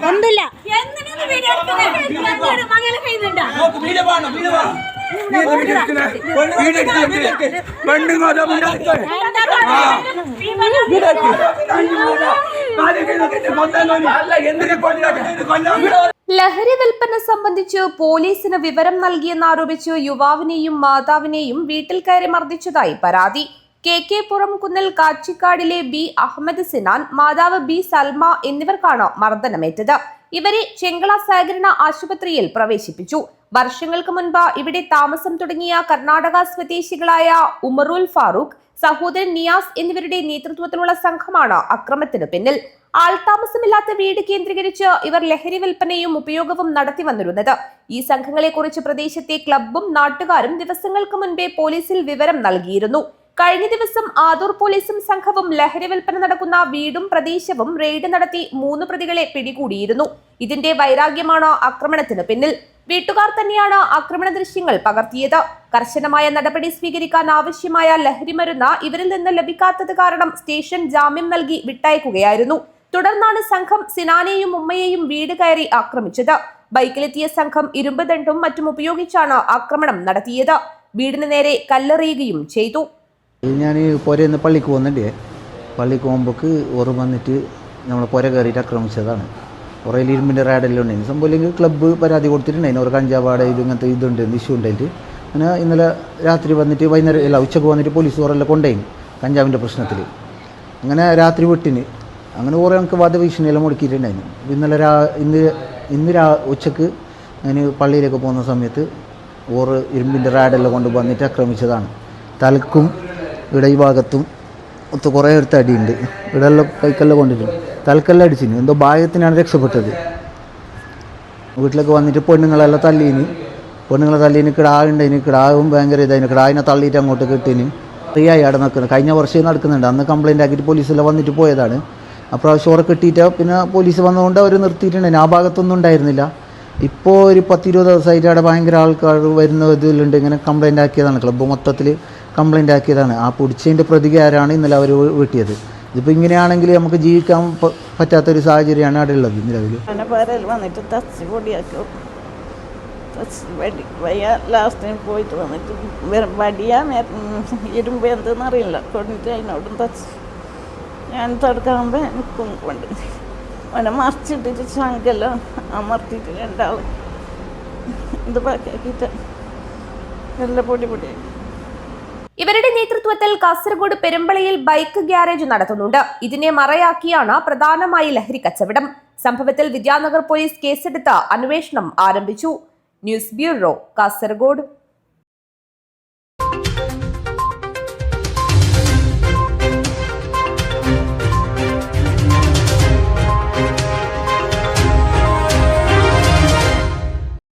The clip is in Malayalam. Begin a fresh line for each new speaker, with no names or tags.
ഒന്നുമില്ല
ലഹരി വിൽപ്പന സംബന്ധിച്ച് പോലീസിന് വിവരം നൽകിയെന്നാരോപിച്ച് യുവാവിനെയും മാതാവിനെയും വീട്ടിൽ കയറി മർദ്ദിച്ചതായി പരാതി. കെ പുറംകുന്നൽ കാച്ചിക്കാടിലെ ബി അഹമ്മദ് സിനാൻ, മാതാവ് ബി സൽമ എന്നിവർക്കാണ് മർദ്ദനമേറ്റത്. ഇവരെ ചെങ്കള സഹകരണ ആശുപത്രിയിൽ പ്രവേശിപ്പിച്ചു. വർഷങ്ങൾക്ക് മുൻപ് ഇവിടെ താമസം തുടങ്ങിയ കർണാടക സ്വദേശികളായ ഉമറുൽ ഫാറൂഖ്, സഹോദരൻ നിയാസ് എന്നിവരുടെ നേതൃത്വത്തിലുള്ള സംഘമാണ് അക്രമത്തിന് പിന്നിൽ. ആൾതാമസമില്ലാത്ത വീട് കേന്ദ്രീകരിച്ച് ഇവർ ലഹരി വിൽപ്പനയും ഉപയോഗവും നടത്തി വന്നിരുന്നത്. ഈ സംഘങ്ങളെക്കുറിച്ച് പ്രദേശത്തെ ക്ലബ്ബും നാട്ടുകാരും ദിവസങ്ങൾക്ക് മുൻപേ പോലീസിൽ വിവരം നൽകിയിരുന്നു. കഴിഞ്ഞ ദിവസം ആദൂർ പോലീസും സംഘവും ലഹരി വിൽപ്പന നടക്കുന്ന വീടും പ്രദേശവും റെയ്ഡ് നടത്തി 3 പ്രതികളെ പിടികൂടിയിരുന്നു. ഇതിന്റെ വൈരാഗ്യമാണ് ആക്രമണത്തിന് പിന്നിൽ. വീട്ടുകാർ തന്നെയാണ് ആക്രമണ ദൃശ്യങ്ങൾ പകർത്തിയത്. കർശനമായ നടപടി സ്വീകരിക്കാൻ ആവശ്യമായ ലഹരിമരുന്ന് ഇവരിൽ നിന്ന് ലഭിക്കാത്തത് കാരണം സ്റ്റേഷൻ ജാമ്യം നൽകി വിട്ടയക്കുകയായിരുന്നു. തുടർന്നാണ് സംഘം സിനാനെയും ഉമ്മയെയും വീട് കയറി ആക്രമിച്ചത്. ബൈക്കിലെത്തിയ സംഘം ഇരുമ്പ് ദണ്ടും മറ്റും ഉപയോഗിച്ചാണ് ആക്രമണം നടത്തിയത്. വീടിന് നേരെ കല്ലെറിയുകയും ചെയ്തു.
ഞാൻ പുരന്ന് പള്ളിക്ക് പോകുന്നുണ്ട്. പള്ളിക്ക് പോകുമ്പോൾക്ക് ഓറ് വന്നിട്ട് നമ്മളെ പുര കയറിയിട്ട് ആക്രമിച്ചതാണ്. കുറേ ഇരുമ്പിൻ്റെ റാഡെല്ലാം ഉണ്ടായിരുന്നു. സംഭവം ഇല്ലെങ്കിൽ ക്ലബ്ബ് പരാതി കൊടുത്തിട്ടുണ്ടായിരുന്നു. ഒരു കഞ്ചാവാട ഇങ്ങനത്തെ ഇതുണ്ട്, ഇഷ്യൂ ഉണ്ടായിട്ട്. അങ്ങനെ ഇന്നലെ രാത്രി വന്നിട്ട് വൈകുന്നേരം ഉച്ചക്ക് വന്നിട്ട് പോലീസ് ഓരെല്ലാം കൊണ്ടുപോയി കഞ്ചാവിൻ്റെ പ്രശ്നത്തിൽ. അങ്ങനെ രാത്രി വിട്ടിന് അങ്ങനെ ഓരോ നമുക്ക് വധഭീഷണിയെല്ലാം മുടക്കിയിട്ടുണ്ടായിരുന്നു. ഇന്ന് ഉച്ചക്ക് ഞാൻ പള്ളിയിലേക്ക് പോകുന്ന സമയത്ത് ഓറ് ഇരുമ്പിൻ്റെ റാഡെല്ലാം കൊണ്ട് വന്നിട്ട് ആക്രമിച്ചതാണ്. തലക്കും ഇവിടെ ഈ ഭാഗത്തും കുറേ അടുത്ത് അടിയുണ്ട്. ഇവിടെല്ലാം കൈക്കെല്ലാം കൊണ്ടിട്ടുണ്ട്. തലക്കെല്ലാം അടിച്ചിന്. എന്തോ ഭാഗ്യത്തിനാണ് രക്ഷപ്പെട്ടത്. വീട്ടിലേക്ക് വന്നിട്ട് പെണ്ണുങ്ങളെ തല്ലീന് കിടാവുണ്ടായിന്. കിടാവും ഭയങ്കര ഇതായിന്. കിടാവിനെ തള്ളിയിട്ട് അങ്ങോട്ട് കെട്ടിന്. ഫ്രീയായി അവിടെ നിൽക്കുന്നത്. കഴിഞ്ഞ വർഷം നടക്കുന്നുണ്ട്. അന്ന് കംപ്ലയിൻ്റ് ആക്കിയിട്ട് പോലീസെല്ലാം വന്നിട്ട് പോയതാണ്. അപ്രാവശ്യം ഓറെ കെട്ടിയിട്ട് പിന്നെ പോലീസ് വന്നുകൊണ്ട് അവർ നിർത്തിയിട്ടുണ്ടായിരുന്നു. ആ ഭാഗത്തൊന്നും ഉണ്ടായിരുന്നില്ല. ഇപ്പോൾ ഒരു 10-20 ദിവസമായിട്ട് അവിടെ ഭയങ്കര ആൾക്കാർ വരുന്ന ഇതിലുണ്ട്. ഇങ്ങനെ കംപ്ലയിൻ്റ് ആക്കിയതാണ്. ക്ലബ്ബ് മൊത്തത്തിൽ കംപ്ലയിൻ്റ് ആക്കിയതാണ്. ആ പിടിച്ചതിൻ്റെ പ്രതികാരമാണ് ഇന്നലെ അവർ വീട്ടിയത്. ഇതിപ്പോൾ ഇങ്ങനെയാണെങ്കിൽ നമുക്ക് ജീവിക്കാൻ പറ്റാത്തൊരു സാഹചര്യമാണ് അവിടെ ഉള്ളത് നിലവിൽ.
വന്നിട്ട് തച്ച് പൊടിയാക്കും. ലാസ്റ്റ് പോയിട്ട് വന്നിട്ട് വടിയാ ഇരുമ്പ് എന്തെന്നറിയില്ല കൊണ്ടിട്ട് അതിനോടും തച്ച് ഞാൻ തടുക്കാകുമ്പോൾ നിൽക്കും കൊണ്ട് അവനെ മറിച്ചിട്ടിട്ട് ശങ്കെല്ലാം അമർത്തിയിട്ട് രണ്ടാൾ ഇത് ബാക്കിയാക്കിയിട്ട് നല്ല പൊടിയാക്കി.
ഇവരുടെ നേതൃത്വത്തിൽ കാസർഗോഡ് പെരുമ്പളയിൽ ബൈക്ക് ഗ്യാരേജ് നടത്തുന്നുണ്ട്. ഇതിനെ മറയാക്കിയാണ് പ്രധാനമായി ലഹരി കച്ചവടം. സംഭവത്തിൽ വിദ്യാനഗർ പോലീസ് കേസെടുത്ത് അന്വേഷണം ആരംഭിച്ചു. News bureau, Kasaragod.